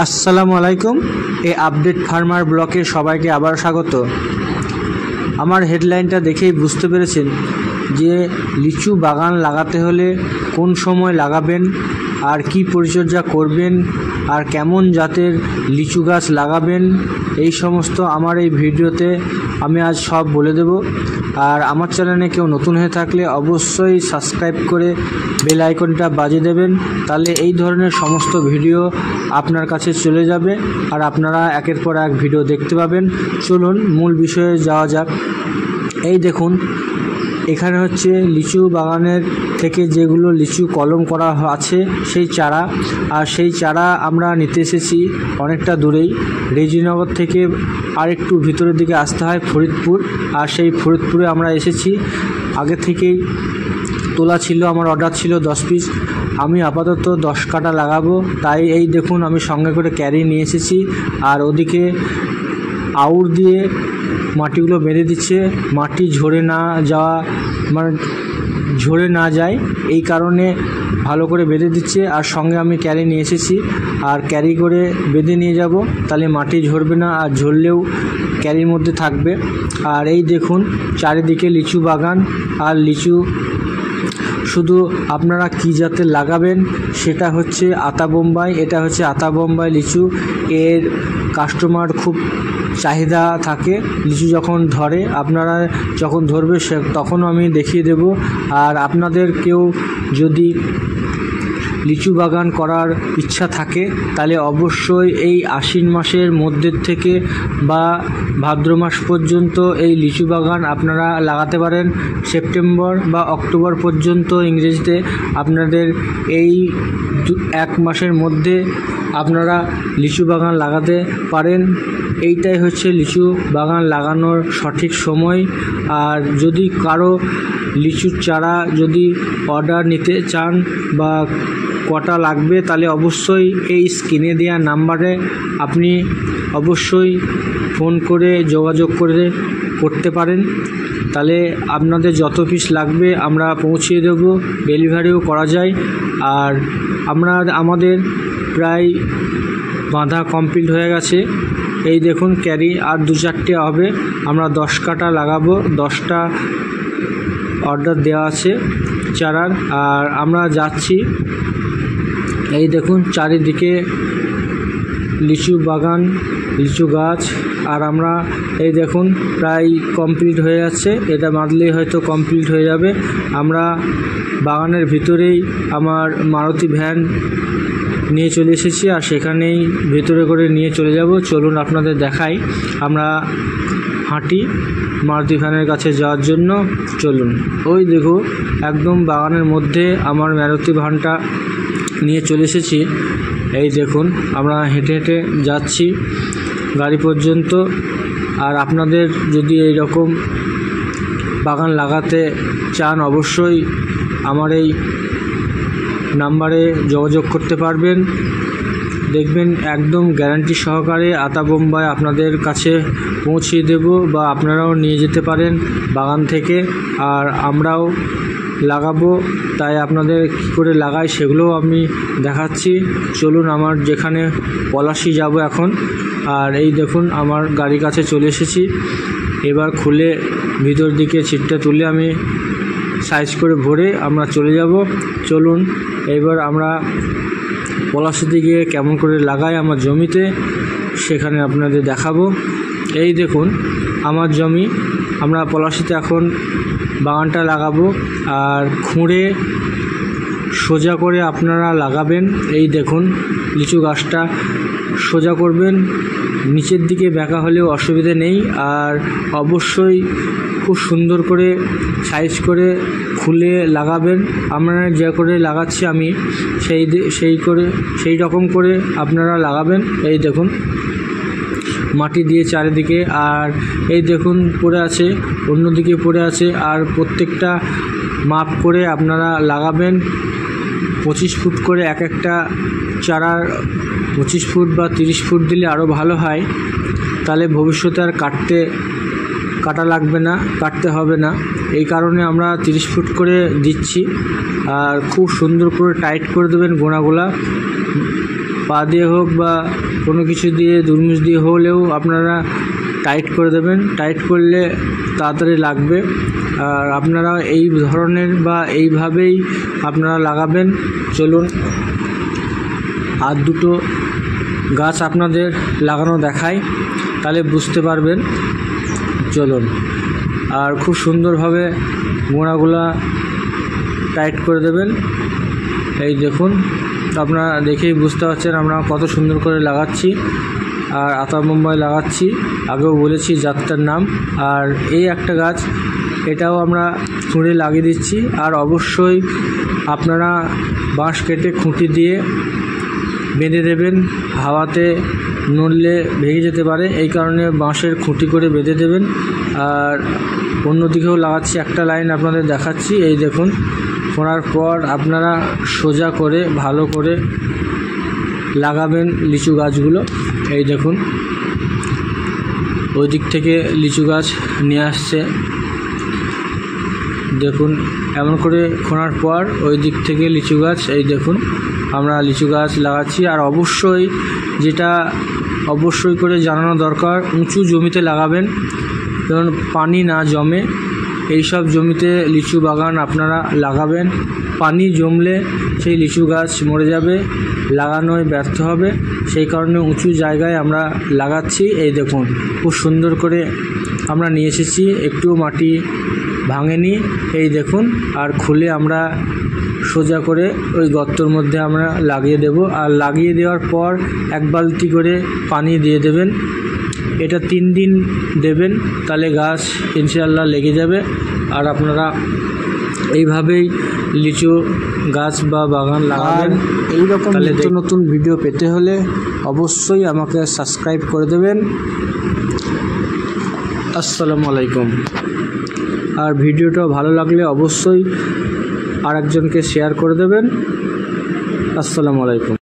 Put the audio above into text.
আসসালামু আলাইকুম। এই আপডেট ফার্মার ব্লকে সবাইকে আবার স্বাগত। আমার হেডলাইনটা দেখেই বুঝতে পেরেছেন যে লিচু বাগান লাগাতে হলে কোন সময় লাগাবেন আর কি পরিচর্যা করবেন আর কেমন জাতের লিচু গাছ লাগাবেন, এই সমস্ত আমার এই ভিডিওতে আমি আজ সব বলে দেব। আর আমার চ্যানেলে কেউ নতুন হয়ে থাকলে অবশ্যই সাবস্ক্রাইব করে বেল আইকনটা বাজিয়ে দেবেন, তাহলে এই ধরনের সমস্ত ভিডিও আপনার কাছে চলে যাবে আর আপনারা একের পর এক ভিডিও দেখতে পাবেন। চলুন মূল বিষয়ে যাওয়া যাক। এই দেখুন, এখানে হচ্ছে লিচু বাগানের থেকে যেগুলো লিচু কলম করা আছে সেই চারা, আর সেই চারা আমরা নিতে এসেছি অনেকটা দূরেই। রেজিনগর থেকে আর একটু ভিতরের দিকে আসতে হয় ফরিদপুর, আর সেই ফরিদপুরে আমরা এসেছি। আগে থেকেই তোলা ছিল, আমার অর্ডার ছিল 10 পিস, আমি আপাতত 10 কাটা লাগাবো। তাই এই দেখুন আমি সঙ্গে করে ক্যারি নিয়ে এসেছি, আর ওদিকে আউর দিয়ে মাটিগুলো বেঁধে দিচ্ছে, মাটি ঝরে না যাওয়া মানে ঝরে না যায় এই কারণে ভালো করে বেঁধে দিচ্ছে। আর সঙ্গে আমি ক্যারি নিয়ে এসেছি, আর ক্যারি করে বেঁধে নিয়ে যাব, তাহলে মাটি ঝরবে না, আর ঝরলেও ক্যারির মধ্যে থাকবে। আর এই দেখুন চারিদিকে লিচু বাগান আর লিচু। শুধু আপনারা কী জাতের লাগাবেন সেটা হচ্ছে আতা বোম্বাই, এটা হচ্ছে আতা বোম্বাই লিচু। এর কাস্টমার খুব চাহিদা থাকে, লিচু যখন ধরে আপনারা যখন ধরবে তখনও আমি দেখিয়ে দেব। আর আপনাদের কেউ যদি লিচু বাগান করার ইচ্ছা থাকে তাহলে অবশ্যই এই আশ্বিন মাসের মধ্যের থেকে বা ভাদ্র মাস পর্যন্ত এই লিচু বাগান আপনারা লাগাতে পারেন। সেপ্টেম্বর বা অক্টোবর পর্যন্ত ইংরেজিতে আপনাদের এই 1 মাসের মধ্যে আপনারা লিচু বাগান লাগাতে পারেন। এইটাই হচ্ছে লিচু বাগান লাগানোর সঠিক সময়। আর যদি কারো লিচুর চারা যদি অর্ডার নিতে চান বা কটা লাগবে, তাহলে অবশ্যই এই স্ক্রিনে দেওয়া নাম্বারে আপনি অবশ্যই ফোন করে যোগাযোগ করতে পারেন। তাহলে আপনাদের যত পিস লাগবে আমরা পৌঁছিয়ে দেব, ডেলিভারিও করা যায়। আর আমাদের প্রায় বাঁধা কমপ্লিট হয়ে গেছে। এই দেখুন ক্যারি আর 2-4টে হবে, আমরা 10 কাটা লাগাবো, 10টা অর্ডার দেওয়া আছে চারার। আর আমরা যাচ্ছি, এই দেখুন চারিদিকে লিচু বাগান, লিচু গাছ। আর আমরা এই দেখুন প্রায় কমপ্লিট হয়ে যাচ্ছে, এটা বাঁধলেই হয়তো কমপ্লিট হয়ে যাবে। আমরা বাগানের ভিতরেই আমার মারুতি ভ্যান নিয়ে চলে এসেছি, আর সেখানেই ভেতরে করে নিয়ে চলে যাব। চলুন আপনাদের দেখাই, আমরা হাঁটি মারুতি ভ্যানের কাছে যাওয়ার জন্য। চলুন, ওই দেখো একদম বাগানের মধ্যে আমার মারুতি ভ্যানটা নিয়ে চলে এসেছি। এই দেখুন আমরা হেঁটে হেঁটে যাচ্ছি গাড়ি পর্যন্ত। আর আপনাদের যদি এই রকম বাগান লাগাতে চান অবশ্যই আমার এই নাম্বারে যোগাযোগ করতে পারবেন। দেখবেন একদম গ্যারান্টি সহকারে আতা বোম্বাই আপনাদের কাছে পৌঁছিয়ে দেব, বা আপনারাও নিয়ে যেতে পারেন বাগান থেকে। আর আমরাও লাগাবো, তাই আপনাদের কী করে লাগাই সেগুলোও আমি দেখাচ্ছি। চলুন, আমার যেখানে পলাশি যাব এখন। আর এই দেখুন আমার গাড়ির কাছে চলে এসেছি, এবার খুলে ভিতর দিকে ছিটটা তুলে আমি সাইজ করে ভরে আমরা চলে যাব। চলুন এবার আমরা পলাশি দিকে কেমন করে লাগাই আমার জমিতে সেখানে আপনাদের দেখাবো। এই দেখুন আমার জমি, আমরা পলাশিতে এখন বাগানটা লাগাবো। আর খুঁড়ে সোজা করে আপনারা লাগাবেন। এই দেখুন লিচু গাছটা সোজা করবেন, নিচের দিকে বেঁকা হলেও অসুবিধা নেই। আর অবশ্যই খুব সুন্দর করে সাইজ করে খুলে লাগাবেন। আমরা যে করে লাগাচ্ছি আমি সেই রকম করে আপনারা লাগাবেন। এই দেখুন মাটি দিয়ে চারিদিকে, আর এই দেখুন পড়ে আছে, অন্যদিকে পড়ে আছে। আর প্রত্যেকটা মাপ করে আপনারা লাগাবেন। 25 ফুট করে এক একটা চারার 25 ফুট বা 30 ফুট দিলে আরও ভালো হয়, তাহলে ভবিষ্যতে আর কাটা লাগবে না, কাটতে হবে না। এই কারণে আমরা 30 ফুট করে দিচ্ছি। আর খুব সুন্দর করে টাইট করে দেবেন গোড়াগুলা, পা দিয়ে হোক বা কোনো কিছু দিয়ে দুরমুজ দিয়ে হলেও আপনারা টাইট করে দেবেন। টাইট করলে তাড়াতাড়ি লাগবে। আর আপনারা এই ধরনের বা এইভাবেই আপনারা লাগাবেন। চলুন আর দুটো গাছ আপনাদের লাগানো দেখাই, তাহলে বুঝতে পারবেন। চলুন। আর খুব সুন্দরভাবে গোড়াগুলা টাইট করে দেবেন। এই দেখুন, আপনারা দেখেই বুঝতে পারছেন আমরা কত সুন্দর করে লাগাচ্ছি। আর আতা বোম্বাই লাগাচ্ছি, আগেও বলেছি জাতটার নাম। আর এই একটা গাছ, এটাও আমরা খুঁড়ে লাগিয়ে দিচ্ছি। আর অবশ্যই আপনারা বাঁশ কেটে খুঁটি দিয়ে বেঁধে দেবেন, হাওয়াতে নড়লে ভেঙে যেতে পারে, এই কারণে বাঁশের খুঁটি করে বেঁধে দেবেন। আর অন্যদিকেও লাগাচ্ছি, একটা লাইন আপনাদের দেখাচ্ছি। এই দেখুন, খোঁড়ার পর আপনারা সোজা করে ভালো করে লাগাবেন লিচু গাছগুলো। এই দেখুন, ওই দিক থেকে লিচু গাছ নিয়ে আসছে। দেখুন, এমন করে খোঁড়ার পর ওই দিক থেকে লিচু গাছ, এই দেখুন আমরা লিচু গাছ লাগাচ্ছি। আর অবশ্যই যেটা অবশ্যই করে জানানো দরকার, উঁচু জমিতে লাগাবেন, যেমন পানি না জমে এই সব জমিতে লিচু বাগান আপনারা লাগাবেন। পানি জমলে সেই লিচু গাছ মরে যাবে, লাগানোয় ব্যর্থ হবে। সেই কারণে উঁচু জায়গায় আমরা লাগাচ্ছি। এই দেখুন, খুব সুন্দর করে আমরা নিয়ে এসেছি, একটুও মাটি ভাঙেনি। এই দেখুন, আর খুলে আমরা সোজা করে ওই গর্তর মধ্যে আমরা লাগিয়ে দেব। আর লাগিয়ে দেওয়ার পর 1 বালতি করে পানি দিয়ে দেবেন। এটা 3 দিন দেবেন, তাহলে গাছ ইনশাআল্লাহ লেগে যাবে। আর আপনারা এইভাবেই লিচু গাছ বা বাগান লাগাবেন। এইরকম নিত্য নতুন ভিডিও পেতে হলে অবশ্যই আমাকে সাবস্ক্রাইব করে দেবেন। আসসালামু আলাইকুম। আর ভিডিওটা ভালো লাগলে অবশ্যই আরেকজনকে শেয়ার করে দেবেন। আসসালামু আলাইকুম।